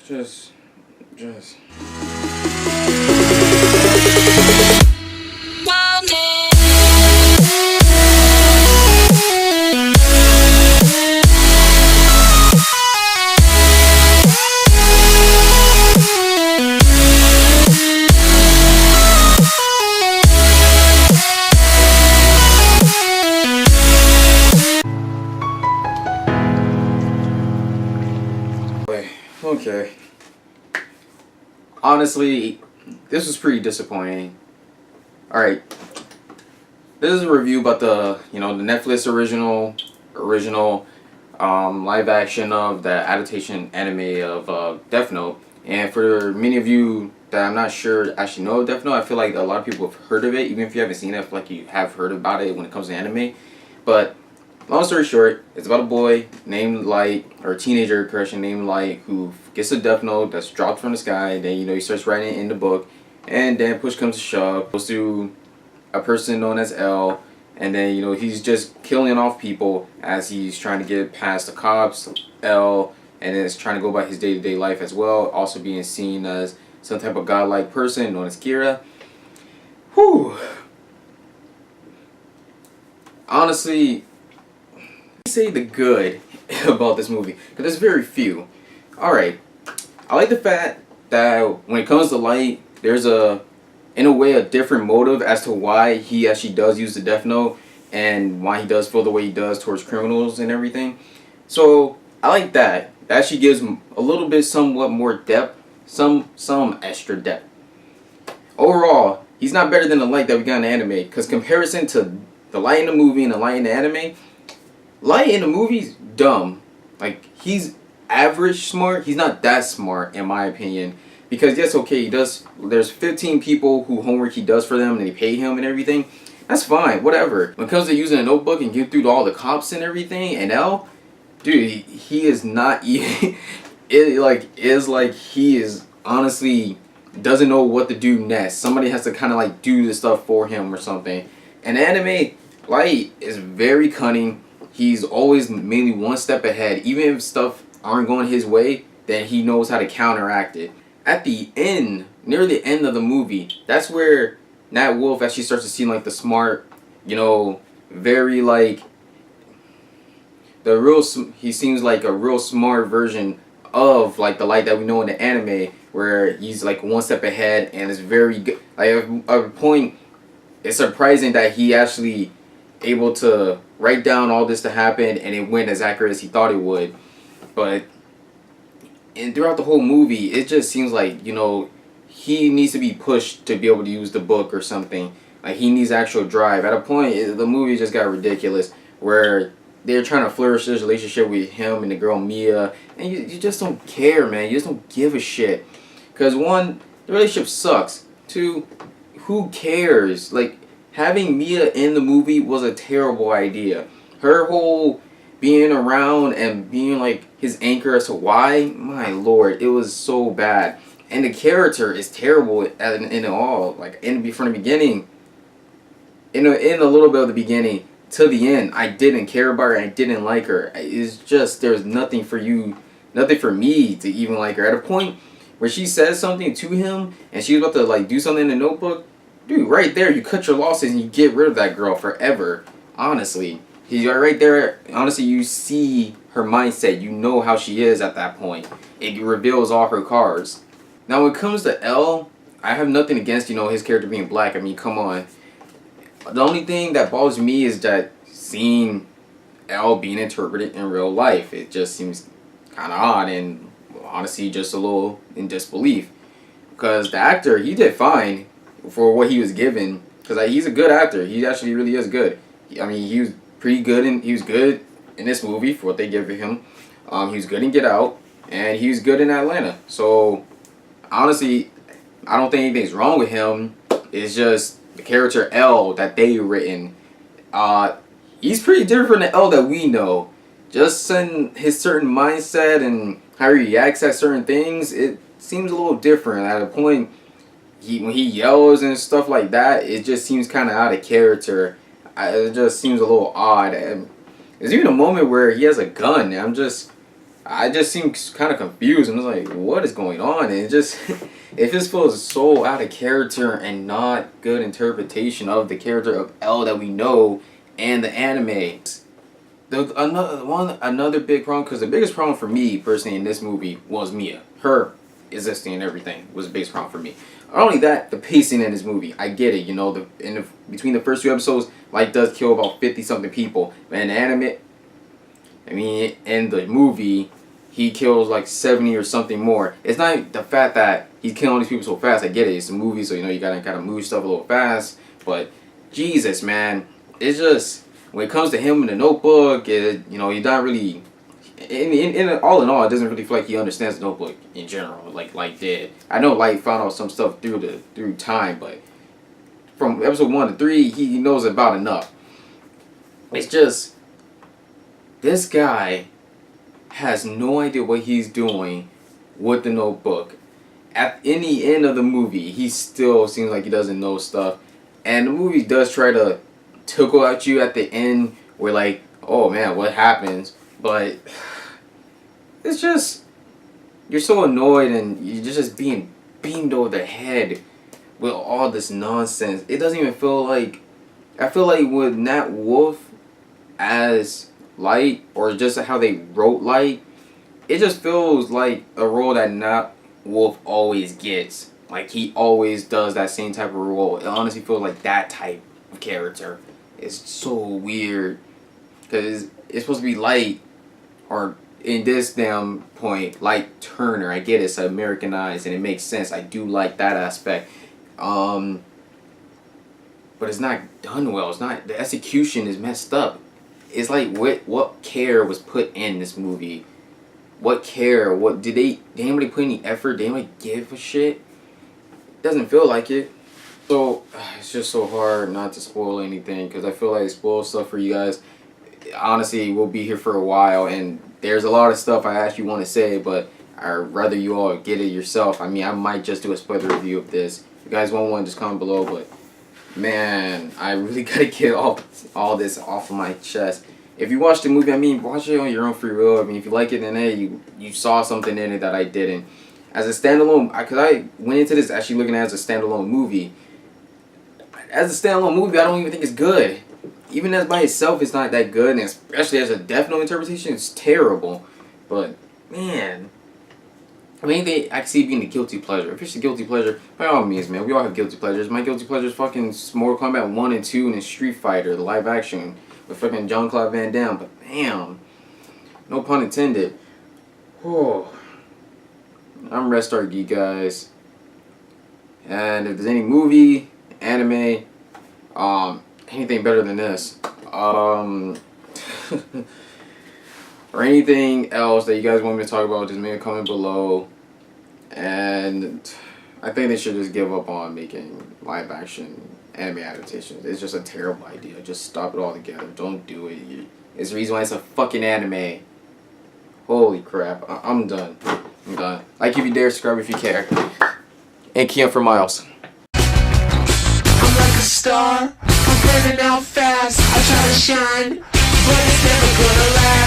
Just. Okay. Honestly, this was pretty disappointing. Alright. This is a review about the Netflix original live action of the adaptation anime of Death Note. And for many of you that I'm not sure actually know Death Note, I feel like a lot of people have heard of it. Even if you haven't seen it, I feel like you have heard about it when it comes to anime. But long story short, it's about a boy named Light, or a teenager, correction, named Light, who gets a Death Note that's dropped from the sky. And then he starts writing it in the book, and then push comes to shove, goes to a person known as L, and then he's just killing off people as he's trying to get past the cops. L, and then is trying to go about his day-to-day life as well, also being seen as some type of godlike person known as Kira. Whew. Honestly, say the good about this movie, because there's very few. Alright, I like the fact that when it comes to Light, there's in a way a different motive as to why he actually does use the Death Note and why he does feel the way he does towards criminals and everything. So I like that. That actually gives him a little bit somewhat more depth, some extra depth. Overall, he's not better than the Light that we got in the anime, because comparison to the Light in the movie and the Light in the anime, Light in the movie's dumb. Like, he's average smart. He's not that smart, in my opinion. Because, yes, okay, there's 15 people who homework he does for them and they pay him and everything. That's fine, whatever. When it comes to using a notebook and getting through all the cops and everything, and L, dude, he is not even... he is honestly doesn't know what to do next. Somebody has to kind of like do this stuff for him or something. And anime, Light is very cunning. He's always mainly one step ahead. Even if stuff aren't going his way, then he knows how to counteract it. At the end, near the end of the movie, that's where Nat Wolf actually starts to seem like the smart, very like he seems like a real smart version of like the Light that we know in the anime, where he's like one step ahead and is very good. Like at a point, it's surprising that he actually able to write down all this to happen and it went as accurate as he thought it would. But throughout the whole movie, it just seems like he needs to be pushed to be able to use the book or something. Like, he needs actual drive. At a point, the movie just got ridiculous, where they're trying to flourish this relationship with him and the girl Mia, and you just don't care, man. You just don't give a shit. Because one, the relationship sucks. Two, who cares? Like, having Mia in the movie was a terrible idea. Her whole being around and being like his anchor as to why, my lord, it was so bad. And the character is terrible in it all. Like, from the beginning, in a little bit of the beginning to the end, I didn't care about her. I didn't like her. It's just there's nothing for me to even like her. At a point where she says something to him and she's about to like do something in the notebook, dude, right there you cut your losses and you get rid of that girl forever. Honestly, he's right there. Honestly, you see her mindset. You know how she is at that point. It reveals all her cards. Now, when it comes to L, I have nothing against his character being black. I mean, come on. The only thing that bothers me is that seeing L being interpreted in real life, it just seems kind of odd and honestly just a little in disbelief. Because the actor, he did fine for what he was given. Because he's a good actor. He actually really is good. I mean, he was pretty good, and he was good in this movie for what they gave him. He was good in Get Out, and he was good in Atlanta. So, honestly, I don't think anything's wrong with him. It's just the character L that they written. He's pretty different from the L that we know. Just in his certain mindset and how he reacts at certain things, it seems a little different. At a point, when he yells and stuff like that, it just seems kind of out of character. It just seems a little odd. And there's even a moment where he has a gun. And I'm just, I just seemed kind of confused and was like, what is going on? And it just it just feels so out of character and not good interpretation of the character of L that we know and the anime. Another big problem, because the biggest problem for me personally in this movie was Mia. Her existing and everything was the biggest problem for me. Not only that, the pacing in this movie. I get it, you know, between the first two episodes, Light does kill about 50 something people. But in the anime, I mean, in the movie, he kills like 70 or something more. It's not the fact that he's killing all these people so fast. I get it. It's a movie, so you know you gotta kind of move stuff a little fast. But Jesus, man, it's just when it comes to him in the Notebook, you know, he's not really. All in all, it doesn't really feel like he understands the Notebook in general, like Light did. I know Light found out some stuff through time, but from episode 1 to 3, he knows about enough. It's just this guy has no idea what he's doing with the Notebook. In the end of the movie, he still seems like he doesn't know stuff, and the movie does try to tickle at you at the end, where like, oh man, what happens? But it's just, you're so annoyed and you're just being beamed over the head with all this nonsense. It doesn't even feel like, I feel like with Nat Wolff as Light, or just how they wrote Light, it just feels like a role that Nat Wolff always gets. Like he always does that same type of role. It honestly feels like that type of character. It's so weird because it's supposed to be Light, or in this damn point, Light Turner. I get it's Americanized and it makes sense. I do like that aspect. But it's not done well. It's not, the execution is messed up. It's like what care was put in this movie? What care? What did anybody put any effort? Did anybody give a shit? It doesn't feel like it. So it's just so hard not to spoil anything, because I feel like I spoil stuff for you guys. Honestly, we'll be here for a while, and there's a lot of stuff I actually want to say, but I'd rather you all get it yourself. I mean, I might just do a spoiler review of this. If you guys want one, just comment below, but man, I really gotta get all this off of my chest. If you watch the movie, I mean, watch it on your own free will. I mean, if you like it, then hey, you saw something in it that I didn't. As a standalone, because I went into this actually looking at it as a standalone movie. As a standalone movie, I don't even think it's good. Even as by itself, it's not that good, and especially as a Death Note interpretation, it's terrible. But man, I mean, I can see it being a guilty pleasure. If it's a guilty pleasure, by all means, man, we all have guilty pleasures. My guilty pleasure is fucking Mortal Kombat 1 and 2 and then Street Fighter, the live action with fucking Jean-Claude Van Damme. But damn, no pun intended. Oh, I'm Restar Geek, guys. And if there's any movie, anime, anything better than this, or anything else that you guys want me to talk about, just make a comment below. And I think they should just give up on making live action anime adaptations. It's just a terrible idea. Just stop it all together. Don't do it. It's the reason why it's a fucking anime. Holy crap. I'm done. I'm done. Like if you dare, subscribe if you care. And key up for Miles. I'm like a star, I'm burning out fast. I try to shine, but it's never gonna last.